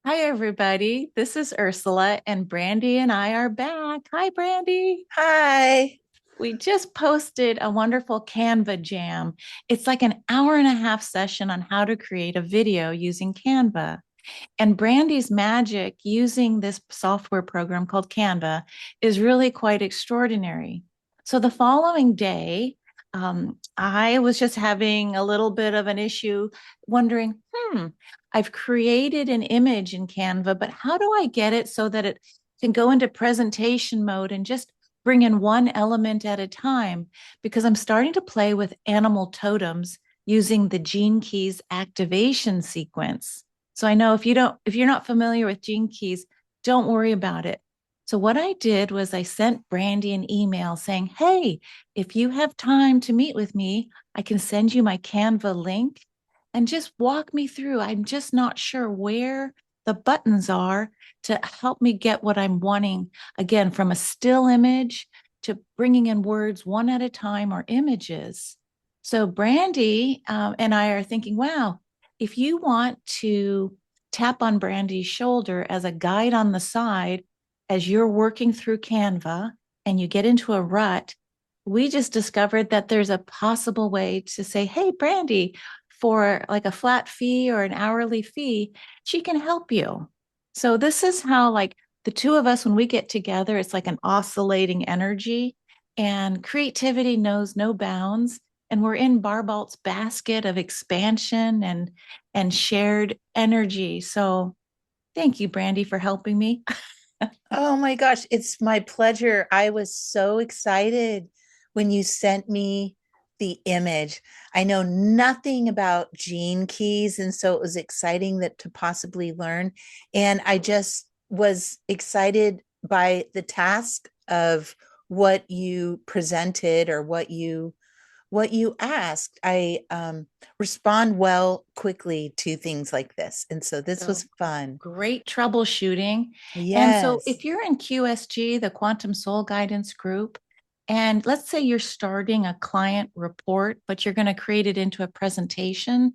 Hi, everybody. This is Ursula, and Brandy and I are back. Hi, Brandy. Hi. We just posted a wonderful Canva Jam. It's like an hour and a half session on how to create a video using Canva. And Brandy's magic using this software program called Canva is really quite extraordinary. So the following day, I was just having a little bit of an issue wondering, I've created an image in Canva, but how do I get it so that it can go into presentation mode and just bring in one element at a time? Because I'm starting to play with animal totems using the Gene Keys activation sequence. So I know if you're not familiar with Gene Keys, don't worry about it. So what I did was I sent Brandy an email saying, hey, if you have time to meet with me, I can send you my Canva link and just walk me through. I'm just not sure where the buttons are to help me get what I'm wanting, again, from a still image to bringing in words one at a time or images. So Brandy and I are thinking, wow, if you want to tap on Brandy's shoulder as a guide on the side as you're working through Canva and you get into a rut, we just discovered that there's a possible way to say, hey, Brandy, for like a flat fee or an hourly fee, she can help you. So this is how like the two of us, when we get together, it's like an oscillating energy and creativity knows no bounds. And we're in Barbalt's basket of expansion and shared energy. So thank you, Brandy, for helping me. Oh my gosh, it's my pleasure. I was so excited when you sent me the image. I know nothing about gene keys, and so it was exciting that to possibly learn. And I just was excited by the task of what you presented or what you asked. I respond well quickly to things like this. And so this So was fun. great troubleshooting. And so Yes. if you're in QSG, the Quantum Soul Guidance Group, and let's say you're starting a client report, but you're going to create it into a presentation.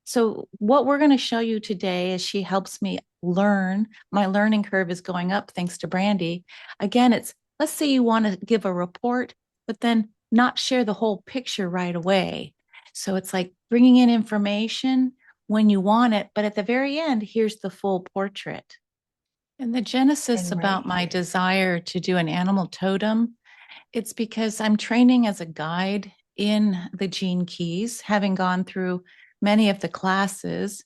So what we're going to show you today is she helps me learn. My learning curve is going up thanks to Brandy. Again, it's let's say you want to give a report, but then not share the whole picture right away. So it's like bringing in information when you want it, but at the very end, here's the full portrait. And the genesis And right about my here. desire to do an animal totem, it's because I'm training as a guide in the Gene Keys, having gone through many of the classes,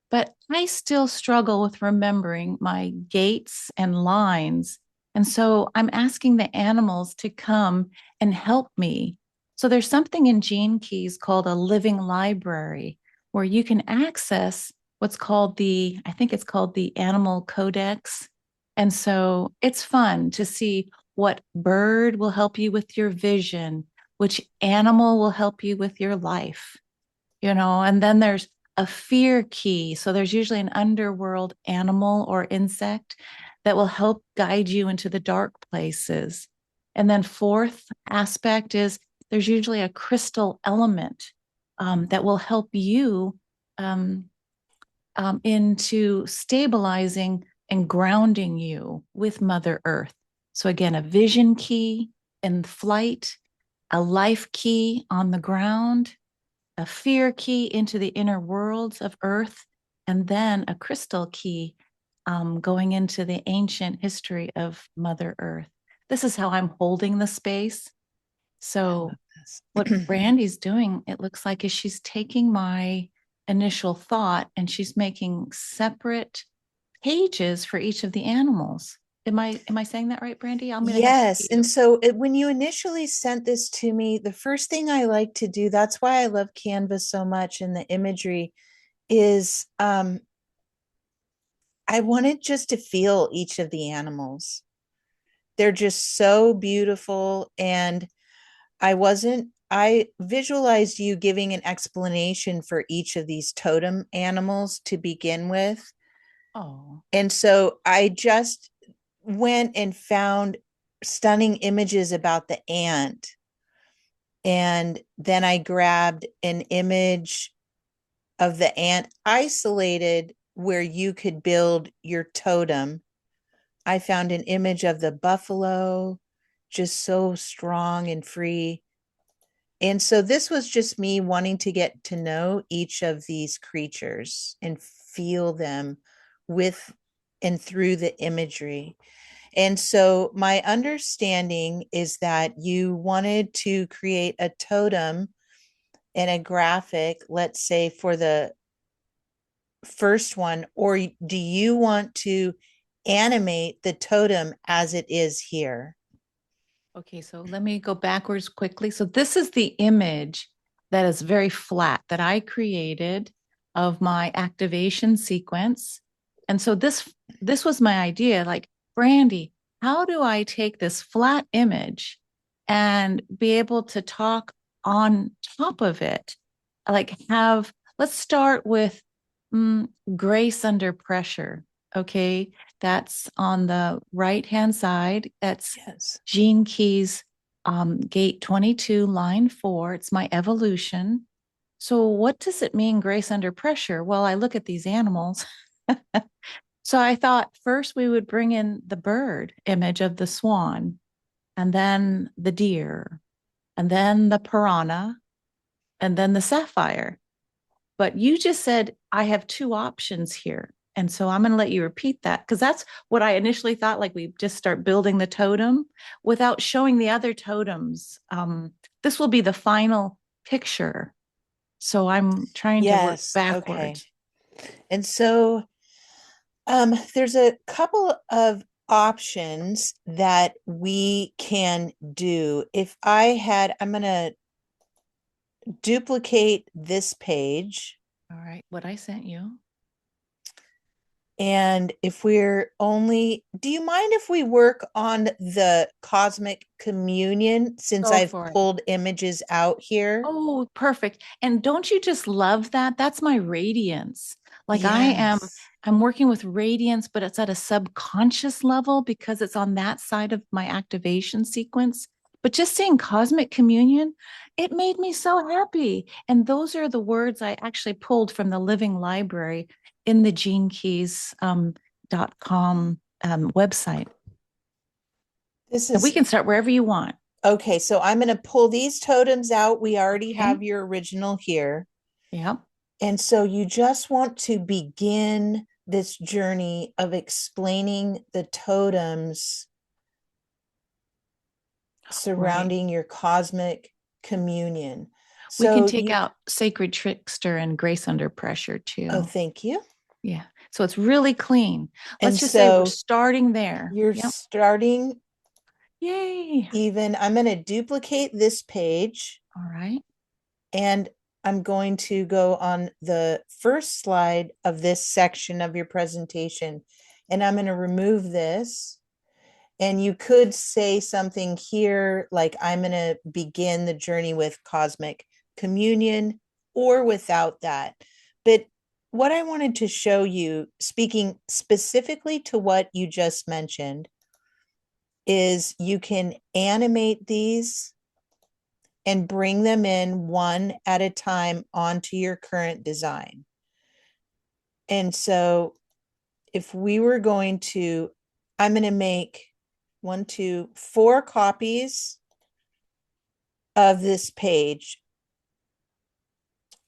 but I still struggle with remembering my gates and lines. And so I'm asking the animals to come and help me. So there's something in Gene Keys called a living library where you can access what's called I think it's called the Animal Codex. And so it's fun to see what bird will help you with your vision, which animal will help you with your life, and then there's a fear key. So there's usually an underworld animal or insect that will help guide you into the dark places. And then fourth aspect is there's usually a crystal element that will help you um, into stabilizing and grounding you with Mother Earth. So again, a vision key in flight, a life key on the ground, a fear key into the inner worlds of Earth, and then a crystal key going into the ancient history of Mother Earth. This is how I'm holding the space. I So, love this. what Brandy's doing, it looks like, is she's taking my initial thought and she's making separate pages for each of the animals. Am I saying that right, Brandy? I'm going to have to Yes. repeat And so when you initially sent this to me, the first thing I like to do, that's why I love Canva so much and the imagery, is I wanted just to feel each of the animals. They're just so beautiful. And I visualized you giving an explanation for each of these totem animals to begin with. Oh, And so I just went and found stunning images about the ant And then I grabbed an image of the ant isolated where you could build your totem. I found an image of the buffalo, just so strong and free. And so this was just me wanting to get to know each of these creatures and feel them with and through the imagery. And so my understanding is that you wanted to create a totem and a graphic, let's say for the first one, or do you want to animate the totem as it is here? Okay, so let me go backwards quickly. So this is the image that is very flat that I created of my activation sequence. And so this was my idea, like, Brandy, how do I take this flat image and be able to talk on top of it? Like, let's start with grace under pressure. Okay, that's on the right hand side. That's Yes. Gene Keys, gate 22, line 4. It's my evolution. So, what does it mean, grace under pressure? Well, I look at these animals. So, I thought first we would bring in the bird image of the swan, and then the deer, and then the piranha, and then the sapphire. But you just said, I have two options here. And so I'm going to let you repeat that because that's what I initially thought. Like, we just start building the totem without showing the other totems. This will be the final picture. So I'm trying to work Yes. Okay. backwards. And so there's a couple of options that we can do. I'm going to duplicate this page. All right. What I sent you. And if do you mind if we work on the cosmic communion since Go I've for it. pulled images out here? Oh, perfect. And don't you just love that? That's my radiance. Like, Yes. I'm working with radiance, but it's at a subconscious level because it's on that side of my activation sequence. But just saying cosmic communion, it made me so happy. And those are the words I actually pulled from the Living Library in the genekeys.com website. This And we is can start wherever you want. okay. So I'm going to pull these totems out. We already Okay. have your original here. Yep. And so you just want to begin this journey of explaining the totems Right. surrounding your cosmic communion. We can So take you, out Sacred Trickster and Grace Under Pressure oh, too. thank you. Yeah. So it's really clean. Let's And just say we're so starting there. you're Yep. starting Yay. I'm going to duplicate this page All right. and I'm going to go on the first slide of this section of your presentation and I'm going to remove this. And you could say something here like, I'm going to begin the journey with cosmic communion or without that. But what I wanted to show you, speaking specifically to what you just mentioned, is you can animate these and bring them in one at a time onto your current design. And so if we were going to, I'm going to make 4 copies of this page.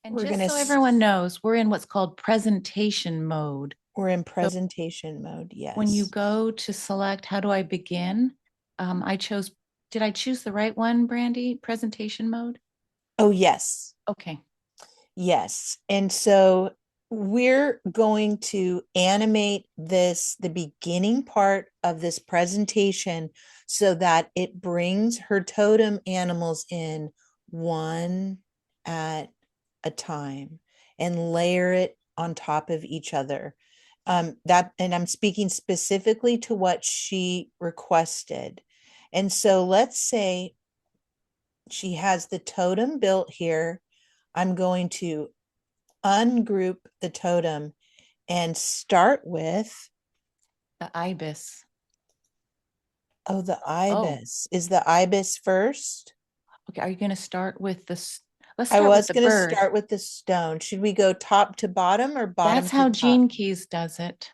And We're just going so to, everyone knows, we're in what's called presentation mode. we're in So presentation mode. when you Yes. go to select, how do I begin? I chose, did I choose the right one, Brandy? Presentation mode? Oh, yes. Okay. Yes. And so we're going to animate the beginning part of this presentation so that it brings her totem animals in one at a time and layer it on top of each other. And I'm speaking specifically to what she requested. And so let's say she has the totem built here. I'm going to ungroup the totem and start with, The ibis. oh, the Oh, ibis. Is the ibis first? Okay, are you going to start with let's I start with was the going to bird. start with the stone. Should we go top to bottom or bottom That's to how top? Gene Keys does it.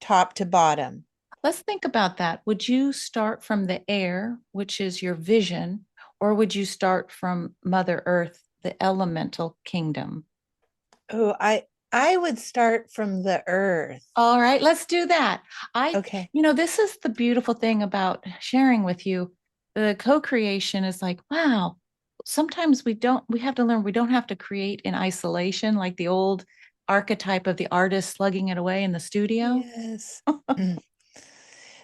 Top to bottom. Let's think about that. Would you start from the air, which is your vision, or would you start from Mother Earth, the elemental kingdom? Oh, I would start from the earth. All right, let's do that. Okay. This is the beautiful thing about sharing with you. The co-creation is like, wow, sometimes we have to learn we don't have to create in isolation like the old archetype of the artist slugging it away in the studio. Yes.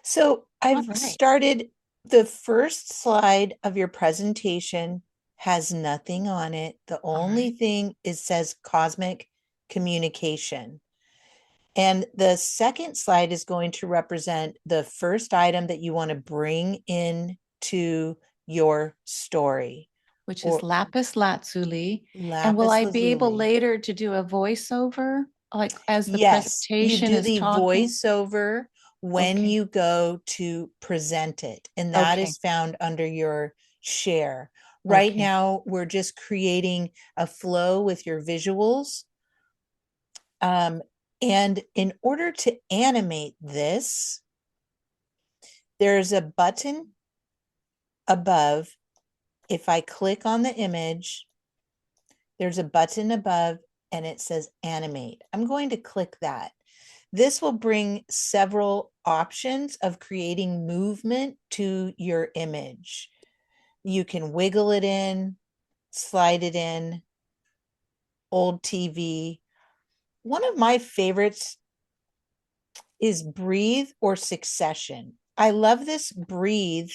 So All I've right, started the first slide of your presentation has nothing on it. The all only right, thing it says cosmic communication. And the second slide is going to represent the first item that you want to bring in to your story which is or lapis lazuli. And will lapis I be able lazuli. later to do a voiceover, like as the Yes, you presentation do is the talking? voiceover when Okay, you go to present it, and that okay, is found under your share. Right okay. now, we're just creating a flow with your visuals. Um, and in order to animate this, there's a button above. If I click on the image, there's a button above and it says animate. I'm going to click that. This will bring several options of creating movement to your image. You can wiggle it in, slide it in, old TV. One of my favorites is breathe or succession. I love this breathe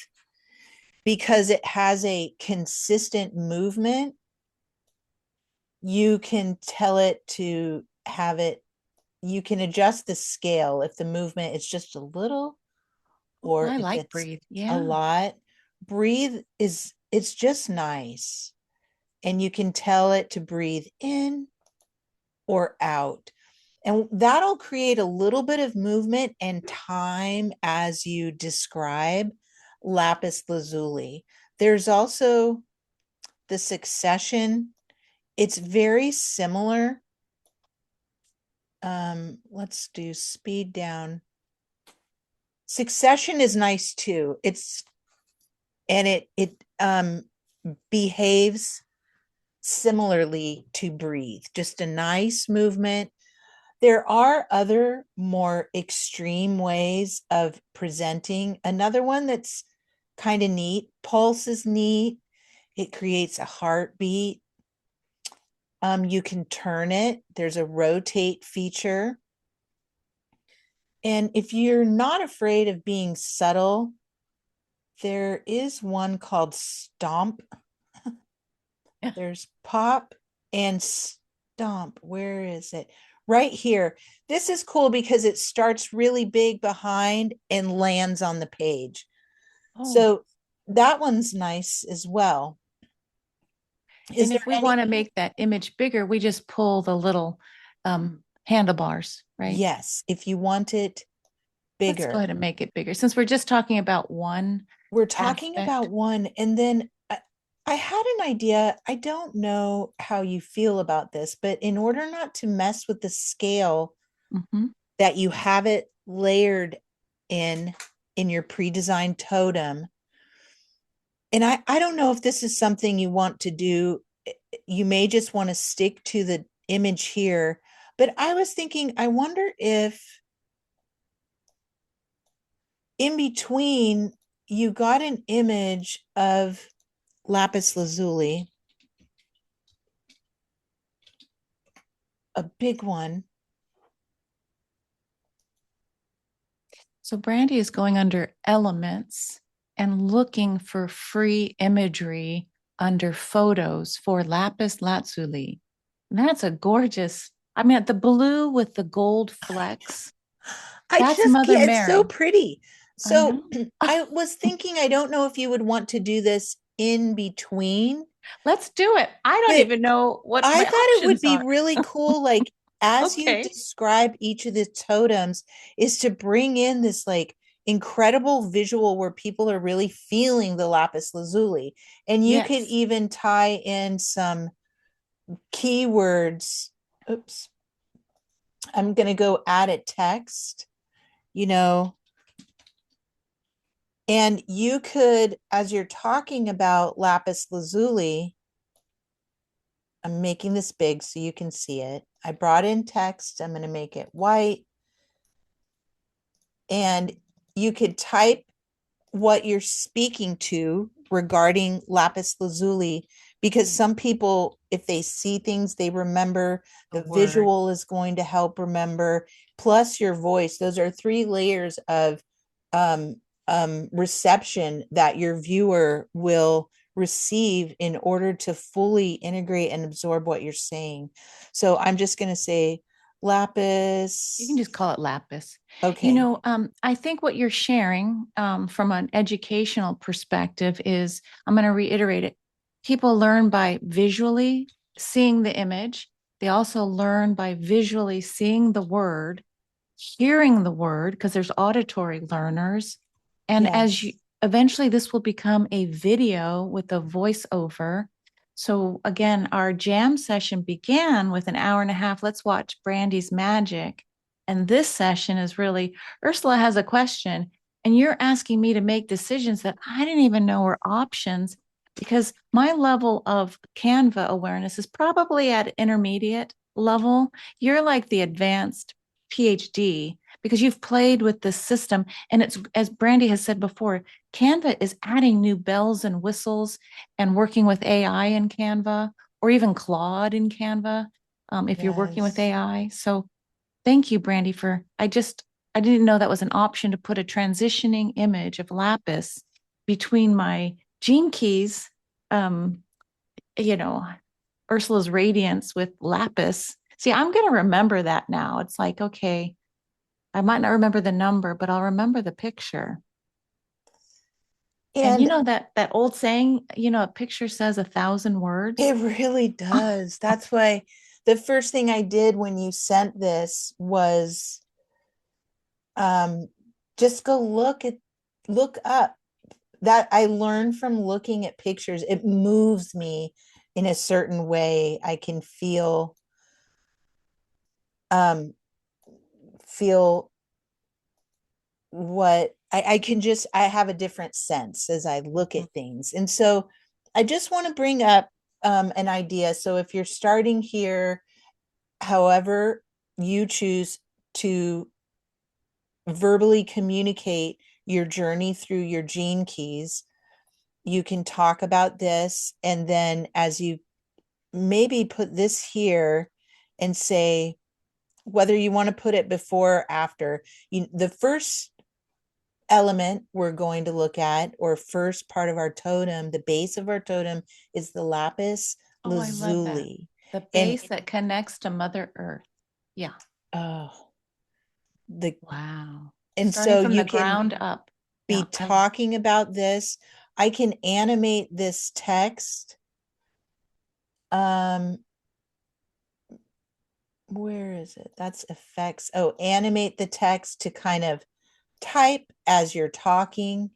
because it has a consistent movement. You can tell it to have it, you can adjust the scale if the movement is just a little Oh, or I if like it's breathe. a Yeah. lot. Breathe is, it's just nice. And you can tell it to breathe in or out. And that'll create a little bit of movement and time as you describe lapis lazuli. There's also the succession. It's very similar. Let's do speed down. Succession is nice too. It's and it behaves similarly to breathe, just a nice movement. There are other more extreme ways of presenting. Another one that's kind of neat, pulse is neat. It creates a heartbeat. You can turn it. There's a rotate feature. And if you're not afraid of being subtle, there is one called stomp. There's pop and stomp. Where is it? Right here. This is cool because it starts really big behind and lands on the page. Oh, So that one's nice as well. Is and there if we want to anything? make that image bigger, we just pull the little handlebars, right? Yes, if you want it Let's go bigger. ahead and make it bigger since we're just talking about one We're talking about aspect. one, and then I had an idea. I don't know how you feel about this, but in order not to mess with the scale Hmm. that you have it layered in your pre-designed totem, and I don't know if this is something you want to do. You may just want to stick to the image here, but I was thinking, I wonder if in between you got an image of lapis lazuli, a big one. So Brandy is going under elements and looking for free imagery under photos for lapis lazuli. And that's a gorgeous, I mean, the blue with the gold flecks. I That's just Mother can't, it's so Mary. pretty. I So know. I was thinking, I don't know if you would want to do this in between, Let's do it. I don't but even know what I my thought it would options be are. really cool, like as you Okay. describe each of the totems, is to bring in this like incredible visual where people are really feeling the lapis lazuli. And you could Yes. even tie in some keywords. Oops. I'm going to go add a text, you know, and you could, as you're talking about lapis lazuli, I'm making this big so you can see it. I brought in text. I'm going to make it white. And you could type what you're speaking to regarding lapis lazuli, because some people, if they see things, they remember. The The word. visual is going to help remember, plus your voice. Those are three layers of um, reception that your viewer will receive in order to fully integrate and absorb what you're saying. So I'm just going to say You can lapis. just call it lapis. Okay. I think what you're sharing from an educational perspective is, I'm going to reiterate it. People learn by visually seeing the image. They also learn by visually seeing the word, hearing the word, because there's auditory learners. And as you Yes. eventually, this will become a video with a voiceover. So again, our jam session began with an hour and a half. Let's watch Brandy's magic. And this session is really, Ursula has a question, and you're asking me to make decisions that I didn't even know were options, because my level of Canva awareness is probably at intermediate level. You're like the advanced PhD, because you've played with this system. And it's, as Brandy has said before, Canva is adding new bells and whistles and working with AI in Canva, or even Claude in Canva, if you're working with Yes. AI. So thank you, Brandy, I didn't know that was an option, to put a transitioning image of lapis between my gene keys, um, you know, Ursula's radiance with lapis. See, I'm going to remember that now. It's like, okay, I might not remember the number, but I'll remember the picture. And And that old saying, a picture says 1,000 words. it really does. That's why the first thing I did when you sent this was um, just go look up. That I learned from looking at pictures. It moves me in a certain way. I can um, feel what I can just, I have a different sense as I look Mhm. at things. And so I just want to bring up an idea. So if you're starting here, however you choose to verbally communicate your journey through your gene keys, you can talk about this. And then as you maybe put this here and say, whether you want to put it before or after, the first element we're going to look at, or first part of our totem, the base of our totem, is the lapis Oh, I love that. lazuli. The And base that connects to Mother Earth. Yeah. oh, the Wow. and Starting so from you the can ground up. be Yeah. talking about this. I can animate this text. Um, where is it? That's effects. Oh, animate the text to kind of type as you're talking.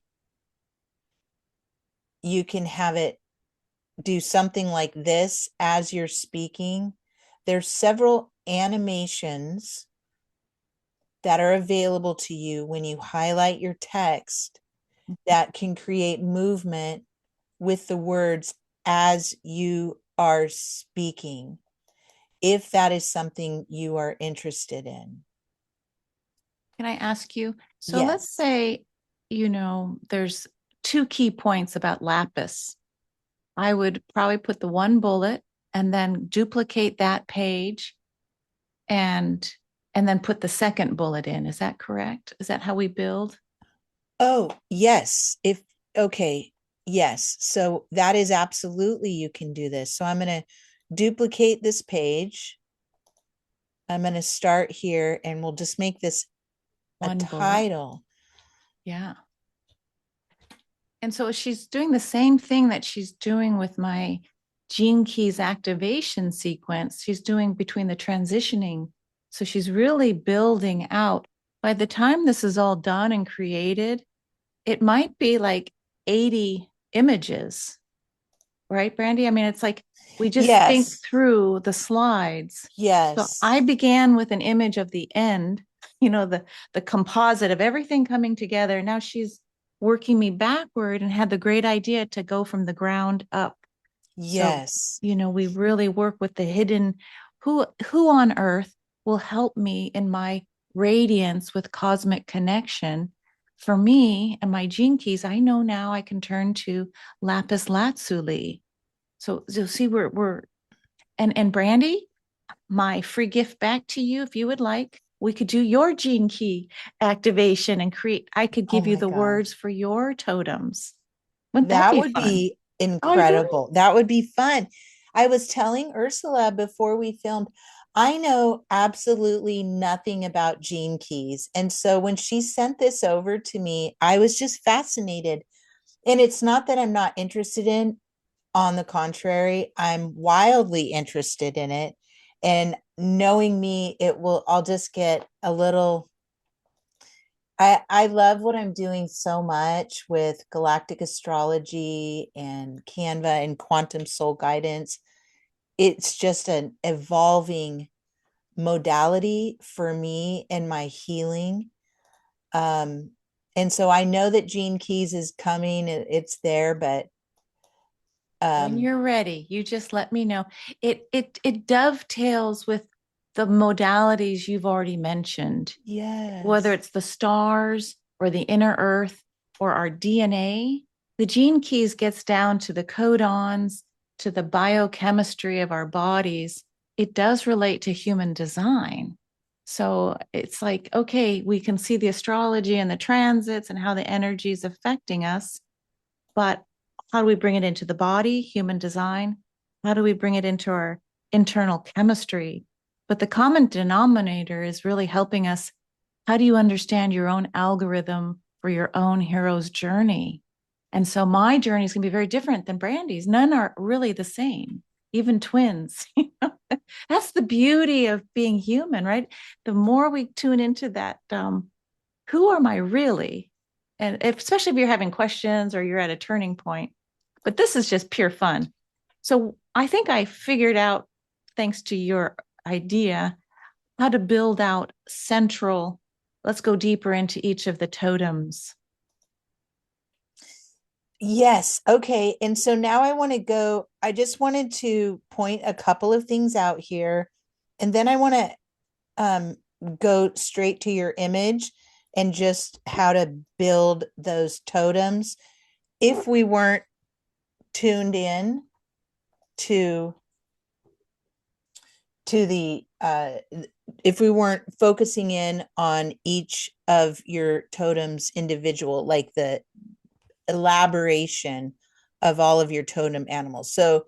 You can have it do something like this as you're speaking. There's several animations that are available to you when you highlight your text that can create movement with the words as you are speaking, if that is something you are interested in. Can I ask you? So let's Yes. say, there's two key points about lapis. I would probably put the one bullet and then duplicate that page, and then put the second bullet in. Is that correct? Is that how we build? Oh, yes. If, okay. Yes. So that is absolutely, you can do this. So I'm going to duplicate this page. I'm going to start here and we'll just make this a One bullet. title. Yeah. And so she's doing the same thing that she's doing with my gene keys activation sequence. She's doing between the transitioning. So she's really building out By the time this is all done and created, it might be like 80 images, right, Brandy? I mean, it's like we just think Yes. through the slides. So Yes. I began with an image of the end, the composite of everything coming together. Now she's working me backward and had the great idea to go from the ground up. So, Yes. we really work with the hidden who on earth will help me in my radiance with cosmic connection. For me and my gene keys, I know now I can turn to lapis lazuli. So you'll see we're and Brandy, my free gift back to you if you would like. We could do your gene key activation and create. I could Oh give you my the God. words for your totems. Wouldn't that That be would fun? be Oh, I really? incredible. That would be fun. I was telling Ursula before we filmed, I know absolutely nothing about gene keys. And so when she sent this over to me, I was just fascinated. And it's not that I'm not interested in, on the contrary, I'm wildly interested in it. And knowing me, I'll just get a little. I love what I'm doing so much with galactic astrology and Canva and quantum soul guidance. It's just an evolving modality for me and my healing. Um, and so I know that Gene Keys is coming, it's there, but When um, you're ready, you just let me know. It dovetails with the modalities you've already mentioned, whether yes, it's the stars or the inner earth or our DNA. The gene keys gets down to the codons, to the biochemistry of our bodies. It does relate to human design. So it's like, okay, we can see the astrology and the transits and how the energy is affecting us, but how do we bring it into the body, human design? How do we bring it into our internal chemistry? But the common denominator is really helping us. How do you understand your own algorithm for your own hero's journey? And so my journey is going to be very different than Brandy's. None are really the same, even twins. That's the beauty of being human, right? The more we tune into that, who am I really? And especially if you're having questions or you're at a turning point, but this is just pure fun. So I think I figured out, thanks to your idea, how to build out central. Let's go deeper into each of the totems. yes. Okay. And so now I just wanted to point a couple of things out here. And then I want to um, go straight to your image and just how to build those totems if we weren't tuned in to the if we weren't focusing in on each of your totems individual, like the elaboration of all of your totem animals. So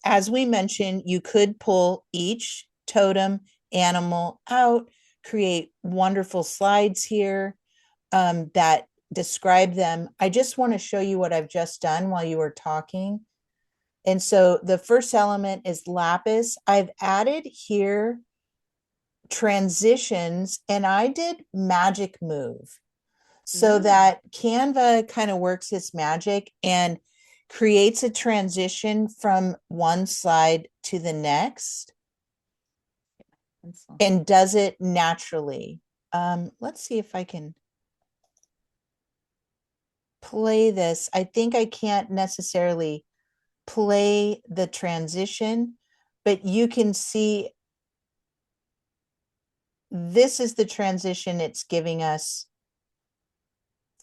as we mentioned, you could pull each totem animal out, create wonderful slides here that describe them. I just want to show you what I've just done while you were talking. And so the first element is lapis. I've added here transitions and I did magic move so Ooh. that Canva kind of works its magic and creates a transition from one slide to the next Pencil. and does it naturally. Let's see if I can play this. I think I can't necessarily play the transition, but you can see this is the transition it's giving us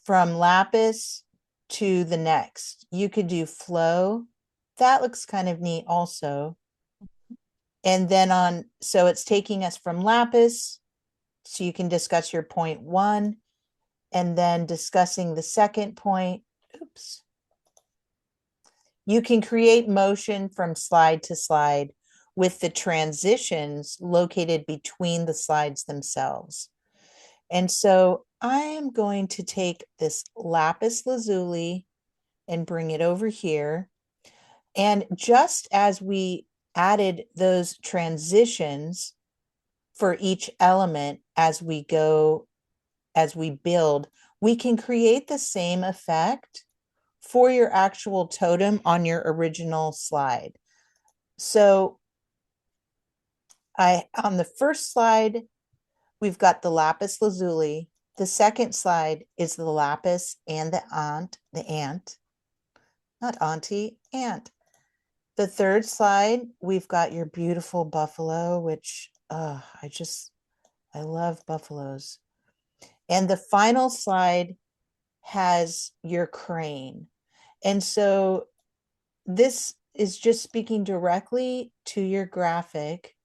from lapis to the next. You could do flow. That looks kind of neat also. And then so it's taking us from lapis. So you can discuss your point one and then discussing the second point. Oops. You can create motion from slide to slide with the transitions located between the slides themselves. And so I am going to take this lapis lazuli and bring it over here. And just as we added those transitions for each element, as we go, as we build, we can create the same effect for your actual totem on your original slide. So on the first slide, we've got the lapis lazuli. The second slide is the lapis and the ant, not auntie, ant. The third slide, we've got your beautiful buffalo, which I love buffaloes. And the final slide has your crane. And so this is just speaking directly to your graphic.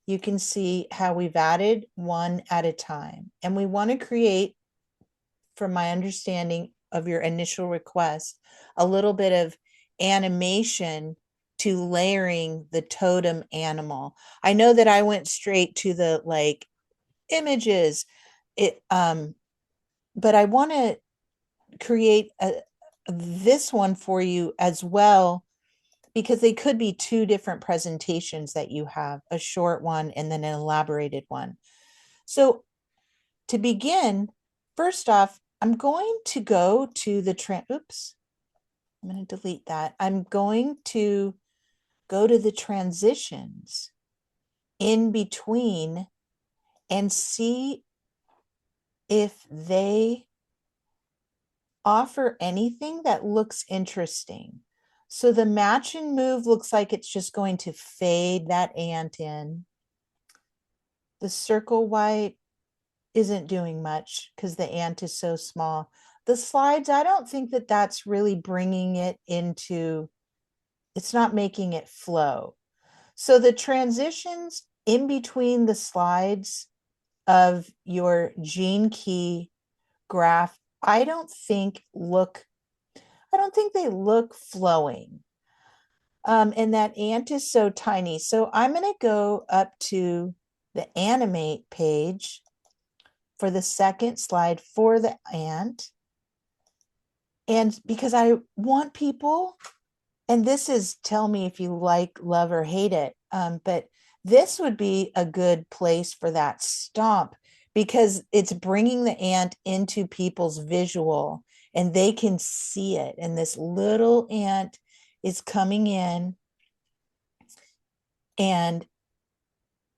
You can see how we've added one at a time. And we want to create, from my understanding of your initial request, a little bit of animation to layering the totem animal. I know that I went straight to the like images, but I want to create this one for you as well, because they could be two different presentations that you have, a short one and then an elaborated one. So to begin, first off, I'm going to go to the I'm going to delete that. I'm going to go to the transitions in between and see if they offer anything that looks interesting. So the match and move looks like it's just going to fade that ant in. The circle white isn't doing much because the ant is so small. The slides, I don't think that that's really bringing it into, it's not making it flow. So the transitions in between the slides of your gene key graph, I don't think they look flowing. And that ant is so tiny. So I'm going to go up to the animate page for the second slide for the ant. And because I want people, and this is tell me if you like, love, or hate it, but this would be a good place for that stomp because it's bringing the ant into people's visual and they can see it. And this little ant is coming in, and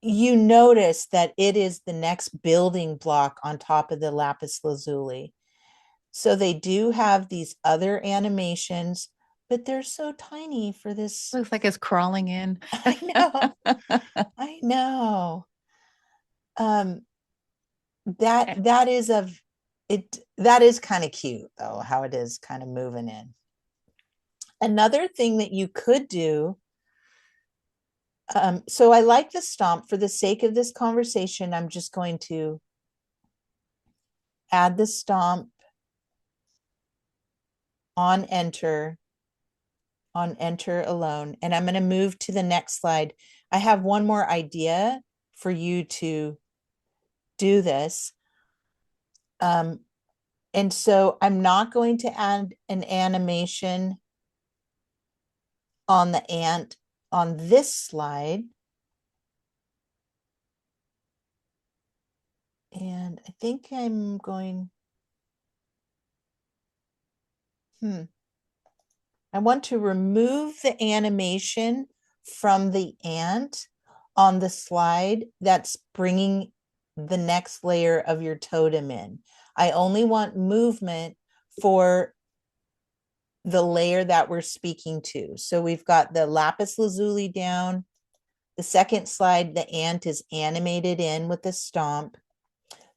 you notice that it is the next building block on top of the lapis lazuli. So they do have these other animations, but they're so tiny for this. Looks like it's crawling in. I know. I know. Um, that is of it. That is kind of cute though, how it is kind of moving in. Another thing that you could do. So I like the stomp. For the sake of this conversation, I'm just going to add the stomp on enter alone. And I'm going to move to the next slide. I have one more idea for you to do this. And so I'm not going to add an animation on the ant on this slide. And I think I'm going, I want to remove the animation from the ant on the slide that's bringing the next layer of your totem in. I only want movement for the layer that we're speaking to. So we've got the lapis lazuli down. The second slide, the ant is animated in with the stomp.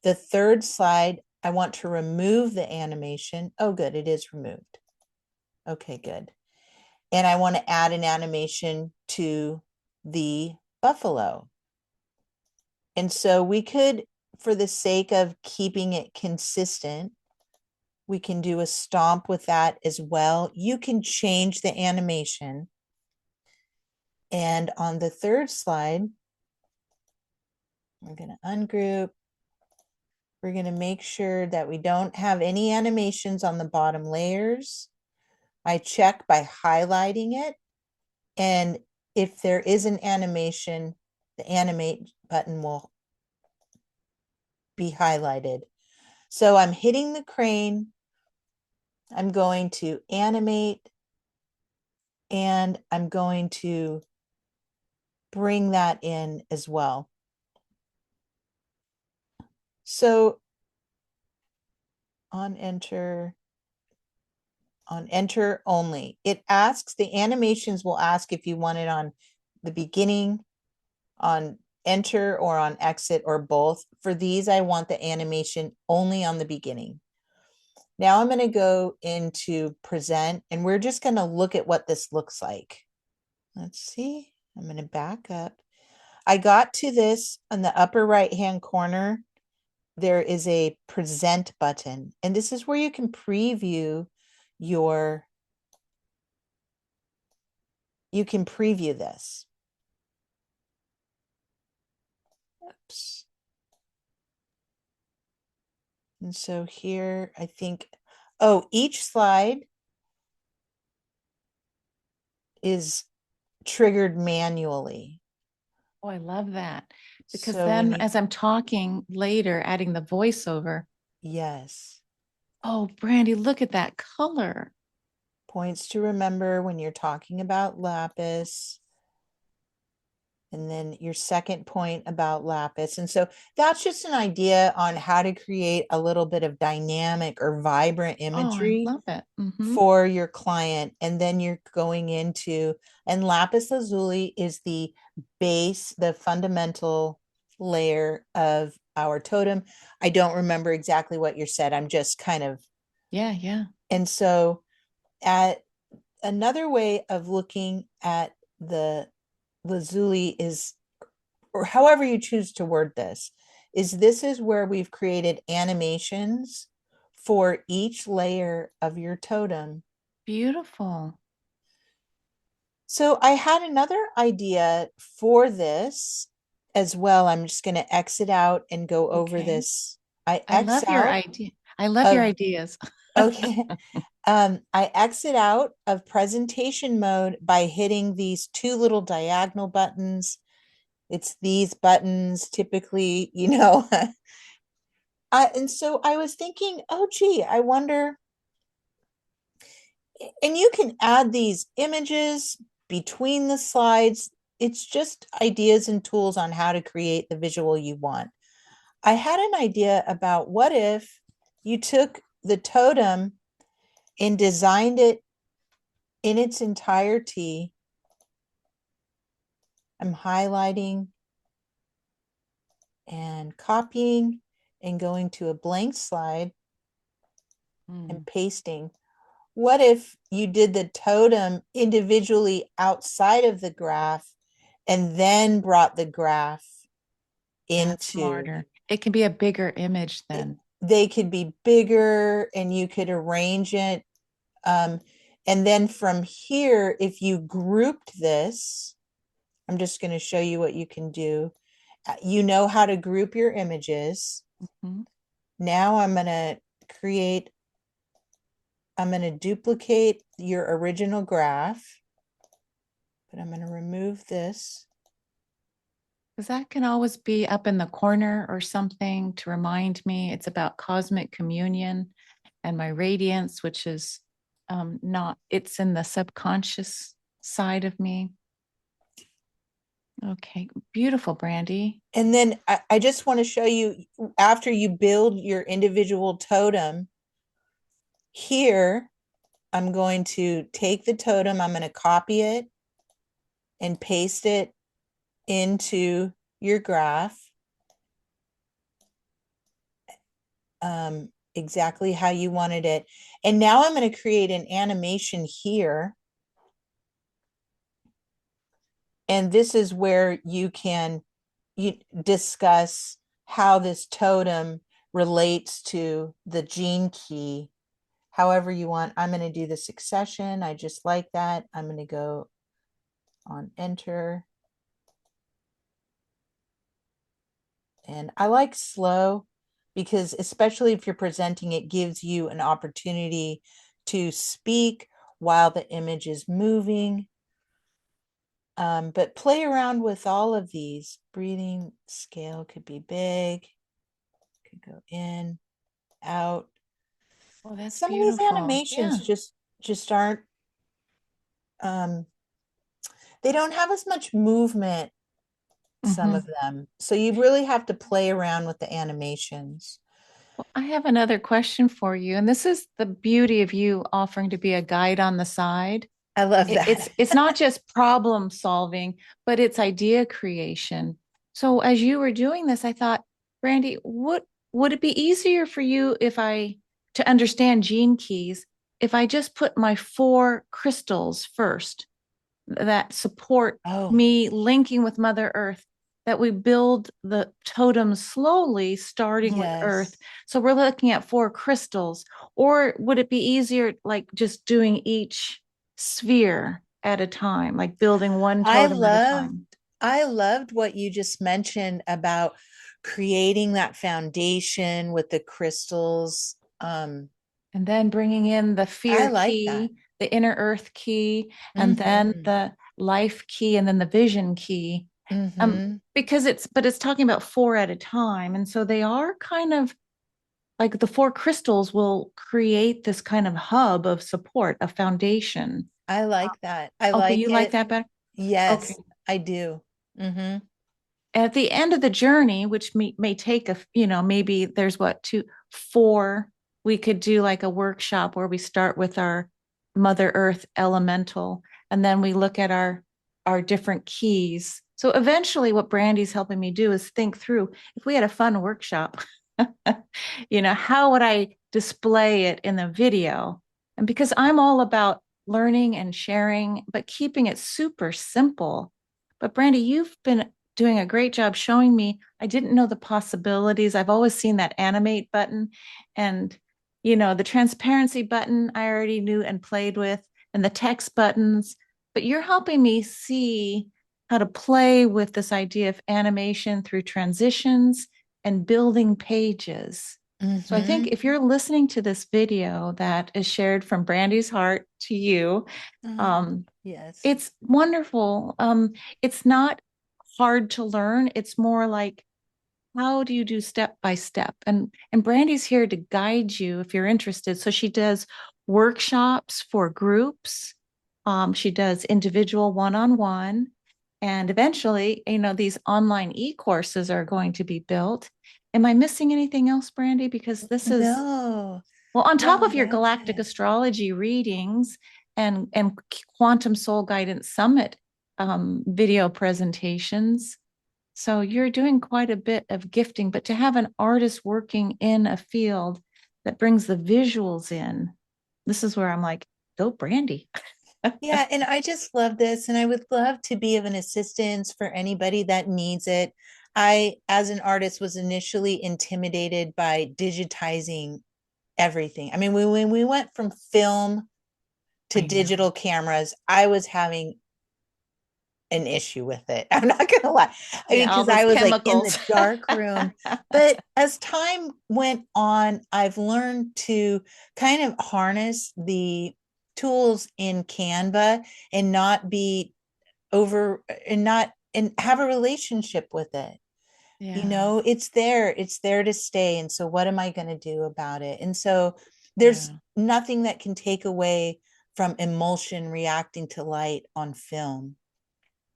The third slide, I want to remove the animation. Oh, good, it is removed. Okay, good. And I want to add an animation to the buffalo. And so we could, for the sake of keeping it consistent, we can do a stomp with that as well. You can change the animation. And on the third slide, we're going to ungroup. We're going to make sure that we don't have any animations on the bottom layers. I check by highlighting it. And if there is an animation, the animate button will be highlighted. So I'm hitting the crane. I'm going to animate, and I'm going to bring that in as well. So on enter only, it asks, the animations will ask if you want it on the beginning, on enter, or on exit, or both. For these, I want the animation only on the beginning. Now I'm going to go into present, and we're just going to look at what this looks like. Let's see. I'm going to back up. I got to this on the upper right hand corner. There is a present button, and this is where you can preview your, you can preview this. Oops. And so here, I think, oh, each slide is triggered manually. Oh, I love that. Because So when then you, as I'm talking later, adding the voiceover, yes, oh, Brandy, look at that color. points to remember when you're talking about lapis. And then your second point about lapis. And so that's just an idea on how to create a little bit of dynamic or vibrant Oh, I imagery love it. for your client. And then you're going into, and lapis lazuli is the base, the fundamental layer of our totem. I don't remember exactly what you said. I'm just kind of, Yeah, yeah. and so at another way of looking at the lazuli is, or however you choose to word this, is this is where we've created animations for each layer of your totem. Beautiful. So I had another idea for this as well. I'm just going to exit out and go over Okay. this. I I X love your out idea. I love your of, ideas. okay. I exit out of presentation mode by hitting these two little diagonal buttons. It's these buttons typically, you know. And so I was thinking, oh, gee, I wonder, and you can add these images between the slides. It's just ideas and tools on how to create the visual you want. I had an idea about what if you took the totem and designed it in its entirety. I'm highlighting and copying and going to a blank slide and Mm, pasting. What if you did the totem individually outside of the graph and then brought the graph that's into smarter. It can be a bigger image it? then. They could be bigger and you could arrange it. And then from here, if you grouped this, I'm just going to show you what you can do. You know how to group your images. Mhm. Now I'm going to create, I'm going to duplicate your original graph, but I'm going to remove this. Because that can always be up in the corner or something to remind me it's about cosmic communion and my radiance, which is not, it's in the subconscious side of me. Okay, beautiful, Brandy. And then I just want to show you, after you build your individual totem, here, I'm going to take the totem, I'm going to copy it and paste it into your graph, exactly how you wanted it. And now I'm going to create an animation here. And this is where you can discuss how this totem relates to the gene key however you want. I'm going to do the succession. I just like that. I'm going to go on enter. And I like slow because, especially if you're presenting, it gives you an opportunity to speak while the image is moving. But play around with all of these. Breathing scale could be big, could go in, out. Oh, that's Some of these beautiful. animations Yeah. just aren't um they don't have as much movement, some Hmm. of them. So you really have to play around with the animations. Well, I have another question for you, and this is the beauty of you offering to be a guide on the side. I love It's that. it's not just problem solving, but it's idea creation. So as you were doing this, I thought, Brandy, what would it be easier for you if I to understand gene keys if I just put my four crystals first that support Oh, me linking with Mother Earth, that we build the totem slowly, starting with Earth. yes. So we're looking at four crystals. Or would it be easier, like just doing each sphere at a time, like building one I totem at a loved time? I loved what you just mentioned about creating that foundation with the crystals. And then bringing in the I fear like that. key, the inner earth key, and then Mm-hmm. the life key, and then the vision key. Mm-hmm. Because it's talking about four at a time. And so they are kind of like the four crystals will create this kind of hub of support, a foundation. I like that. I Okay, like you like it. that better? Okay. Yes, I do. Mm-hmm. At the end of the journey, which may take maybe there's what, two, four, we could do like a workshop where we start with our Mother Earth elemental, and then we look at our different keys. So eventually what Brandy's helping me do is think through, if we had a fun workshop, how would I display it in the video? And because I'm all about learning and sharing, but keeping it super simple. But Brandy, you've been doing a great job showing me. I didn't know the possibilities. I've always seen that animate button, and the transparency button I already knew and played with, and the text buttons, but you're helping me see how to play with this idea of animation through transitions and building pages. So I think Mm-hmm. if you're listening to this video that is shared from Brandy's heart to you, Uh, um, yes. it's wonderful. It's not hard to learn. It's more like, how do you do step by step? And Brandy's here to guide you if you're interested. So she does workshops for groups. She does individual one-on-one. And eventually, these online e-courses are going to be built. Am I missing anything else, Brandy? Because this is, No, well, on top no, of your that's galactic it. astrology readings and quantum soul guidance summit video presentations. So you're doing quite a bit of gifting, but to have an artist working in a field that brings the visuals in, this is where I'm like, go Brandy. Yeah, and I just love this, and I would love to be of an assistance for anybody that needs it. I, as an artist, was initially intimidated by digitizing everything. I mean, when we went from film to I know. digital cameras, I was having an issue with it. I'm not gonna lie. I mean, Yeah, all because those I was like in chemicals. the dark room. But as time went on, I've learned to kind of harness the tools in Canva and not be over and not and have a relationship with it. Yeah, It's there to stay. And so what am I going to do about it? And so there's yeah. nothing that can take away from emulsion reacting to light on film.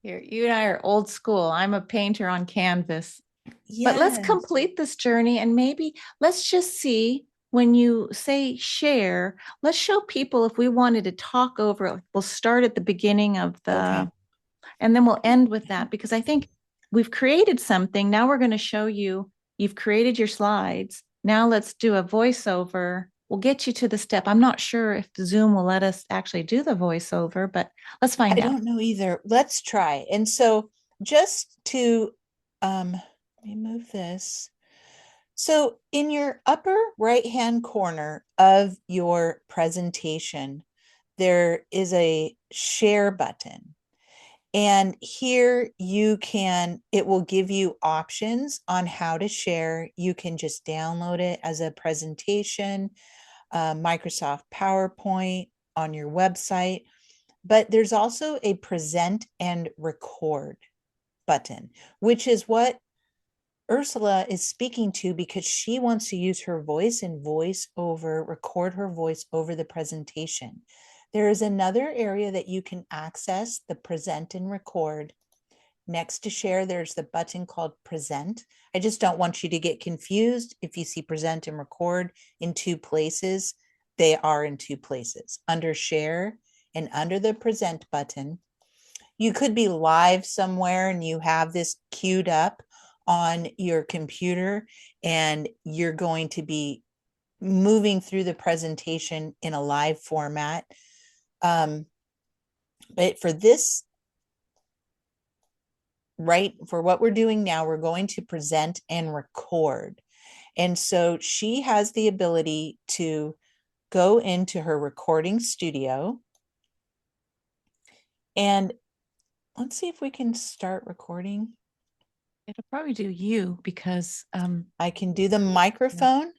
You and I are old school. I'm a painter on canvas. But let's Yes. complete this journey and maybe let's just see when you say share, let's show people if we wanted to talk over it. We'll start at the beginning of Okay. and then we'll end with that because I think we've created something. Now we're going to show you, you've created your slides. Now let's do a voiceover. We'll get you to the step. I'm not sure if Zoom will let us actually do the voiceover, but let's I find out. don't know either. Let's try. And so just to let me move this. So in your upper right hand corner of your presentation, there is a share button. And here it will give you options on how to share. You can just download it as a presentation, Microsoft PowerPoint on your website. But there's also a present and record button, which is what Ursula is speaking to because she wants to use her voice and voice over, record her voice over the presentation. There is another area that you can access the present and record. Next to share, there's the button called present. I just don't want you to get confused. If you see present and record in two places, they are in two places. Under share and under the present button, you could be live somewhere and you have this queued up on your computer and you're going to be moving through the presentation in a live format. But for this, right, for what we're doing now, we're going to present and record. And so she has the ability to go into her recording studio. And let's see if we can start recording. It'll probably do you because I can do the microphone.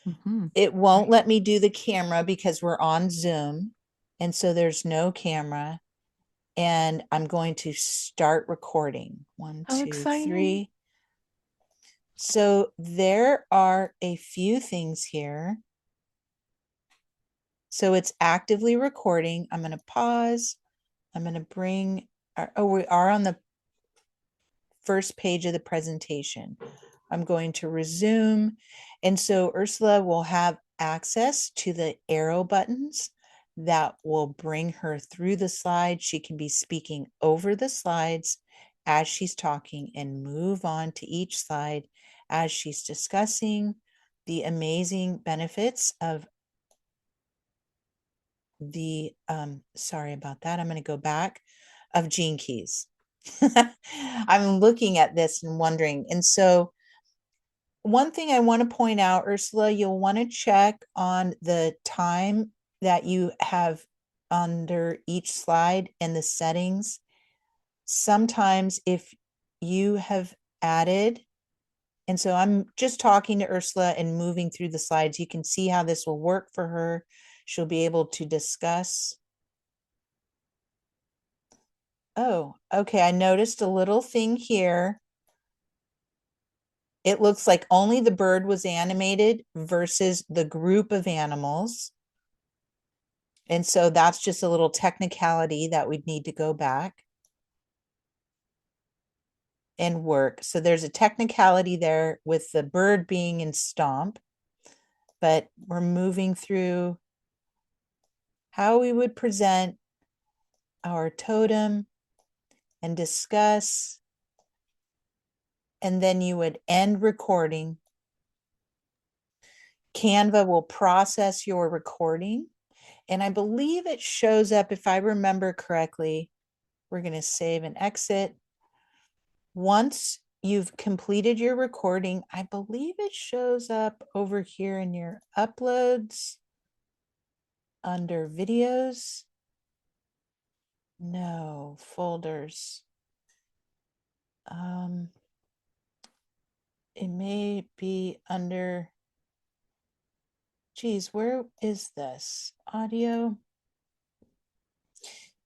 mm-hmm. It won't let me do the camera because we're on Zoom. And so there's no camera. And I'm going to start recording. One, How two, exciting. three. So there are a few things here. So it's actively recording. I'm going to pause. I'm going to bring we are on the first page of the presentation. I'm going to resume. And so Ursula will have access to the arrow buttons that will bring her through the slides. She can be speaking over the slides as she's talking and move on to each slide as she's discussing the amazing benefits of the, sorry about that. I'm going to go back, of gene keys. I'm looking at this and wondering. And so one thing I want to point out, Ursula, you'll want to check on the time that you have under each slide and the settings. Sometimes if you have added, and so I'm just talking to Ursula and moving through the slides, you can see how this will work for her. She'll be able to discuss. Oh, okay. I noticed a little thing here. It looks like only the bird was animated versus the group of animals. And so that's just a little technicality that we'd need to go back and work. So there's a technicality there with the bird being in stomp, but we're moving through how we would present our totem and discuss. And then you would end recording. Canva will process your recording. And I believe it shows up, if I remember correctly, we're going to save and exit. Once you've completed your recording, I believe it shows up over here in your uploads under videos. No, folders. It may be under, geez, where is this? Audio.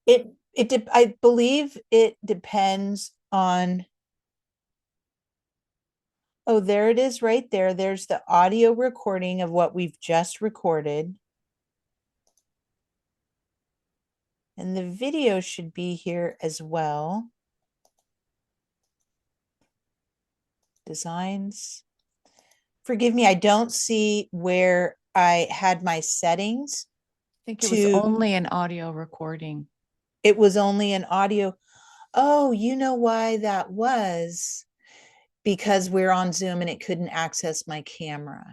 I believe it depends on, oh, there it is right there. There's the audio recording of what we've just recorded. And the video should be here as well. Designs. Forgive me, I don't see where I had my settings. I think it was only an audio recording. It was only an audio. Oh, you know why that was? Because we're on Zoom and it couldn't access my camera.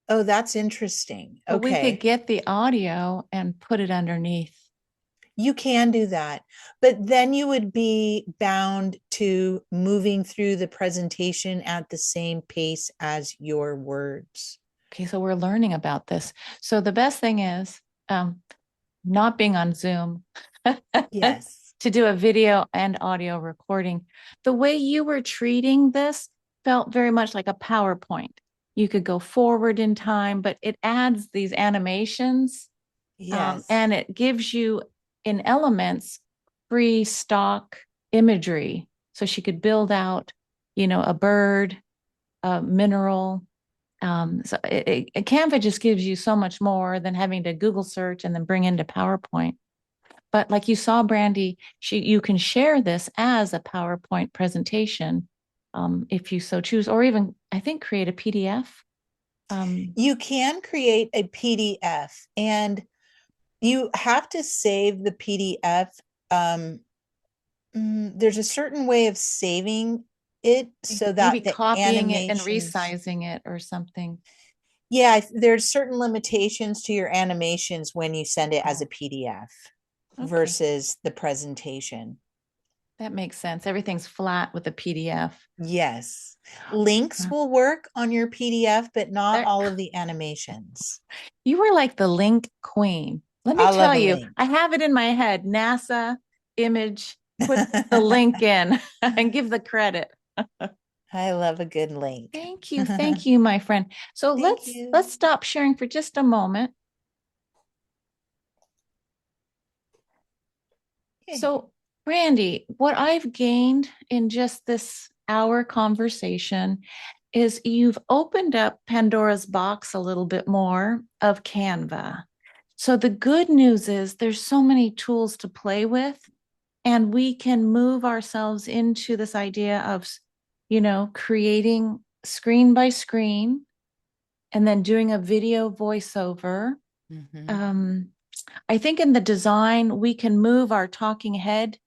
Oh, that's interesting. But we Okay. could get the audio and put it underneath. You can do that, but then you would be bound to moving through the presentation at the same pace as your words. Okay, so we're learning about this. So the best thing is not being on Zoom. Yes. To do a video and audio recording. The way you were treating this felt very much like a PowerPoint. You could go forward in time, but it adds these animations. Yes. And it gives you in elements free stock imagery. So she could build out a bird, a mineral. Canva just gives you so much more than having to Google search and then bring into PowerPoint. But like you saw, Brandy, you can share this as a PowerPoint presentation, if you so choose, or even, I think, create a PDF. You can create a PDF, and you have to save the PDF. There's a certain way of saving it so Maybe that the copying it and animations, resizing it or something. yeah, there's certain limitations to your animations when you send it as Oh, a PDF okay. versus the presentation. That makes sense. Everything's flat with a PDF. Yes. Links will work on your PDF, but not There, all of the animations. you were like the link queen. Let me I love tell a you, link. I have it in my head. NASA image, put the link in and give the credit. I love a good link. Thank you, my friend. So Thank let's you. stop sharing for just a moment. Okay. So, Brandy, what I've gained in just this hour conversation is you've opened up Pandora's box a little bit more of Canva. So the good news is there's so many tools to play with, and we can move ourselves into this idea of, creating screen by screen and then doing a video voiceover. Mhm. Um, I think in the design, we can move our talking head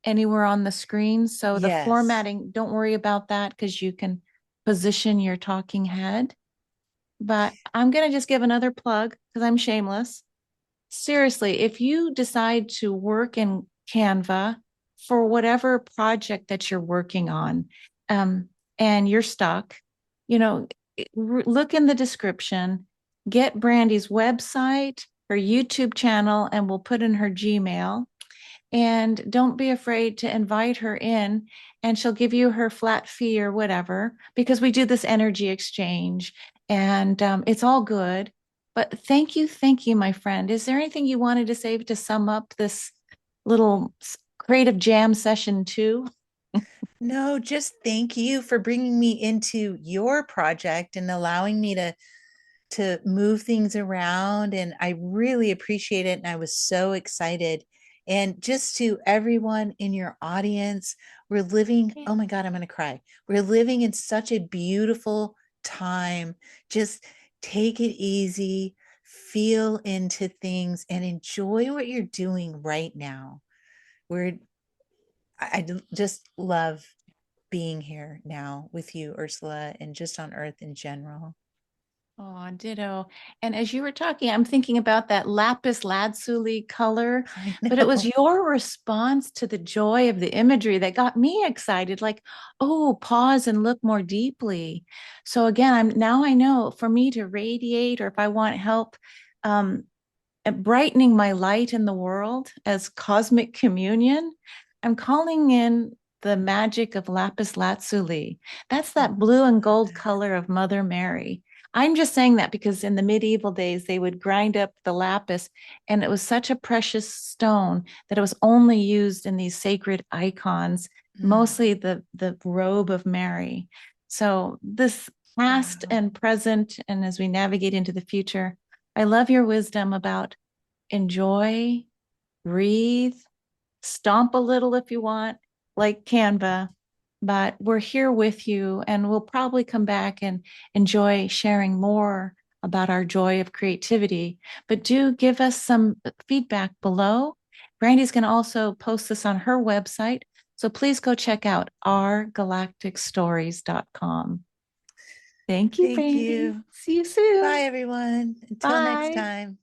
anywhere on the screen. So the Yes. formatting, don't worry about that because you can position your talking head. But I'm going to just give another plug because I'm shameless. Seriously, if you decide to work in Canva for whatever project that you're working on, um, and you're stuck, you know, look in the description, get Brandy's website, her YouTube channel, and we'll put in her Gmail. And don't be afraid to invite her in, and she'll give you her flat fee or whatever, because we do this energy exchange and it's all good. But thank you, my friend. Is there anything you wanted to say to sum up this little creative jam session too? No, just thank you for bringing me into your project and allowing me to move things around, and I really appreciate it, and I was so excited. And just to everyone in your audience, we're living, oh my God, I'm going to cry. We're living in such a beautiful time. Just take it easy, feel into things, and enjoy what you're doing right now. We're just love being here now with you, Ursula, and just on earth in general. Oh, ditto. And as you were talking, I'm thinking about that lapis lazuli color, I but it was know. your response to the joy of the imagery that got me excited. Like, oh, pause and look more deeply. So again, I know for me to radiate, or if I want help, um, at brightening my light in the world as cosmic communion, I'm calling in the magic of lapis lazuli. That's Oh, that blue I and love gold that. color of Mother Mary. I'm just saying that because in the medieval days, they would grind up the lapis, and it was such a precious stone that it was only used in these sacred icons, Mm, mostly the robe of Mary. So, this past wow. and present, and as we navigate into the future, I love your wisdom about enjoy, breathe, stomp a little if you want, like Canva. But we're here with you, and we'll probably come back and enjoy sharing more about our joy of creativity. But do give us some feedback below. Brandy's going to also post this on her website. So please go check out ourgalacticstories.com. Thank you, Thank Brandy. you. See you soon. Bye, everyone. Until next Bye. time.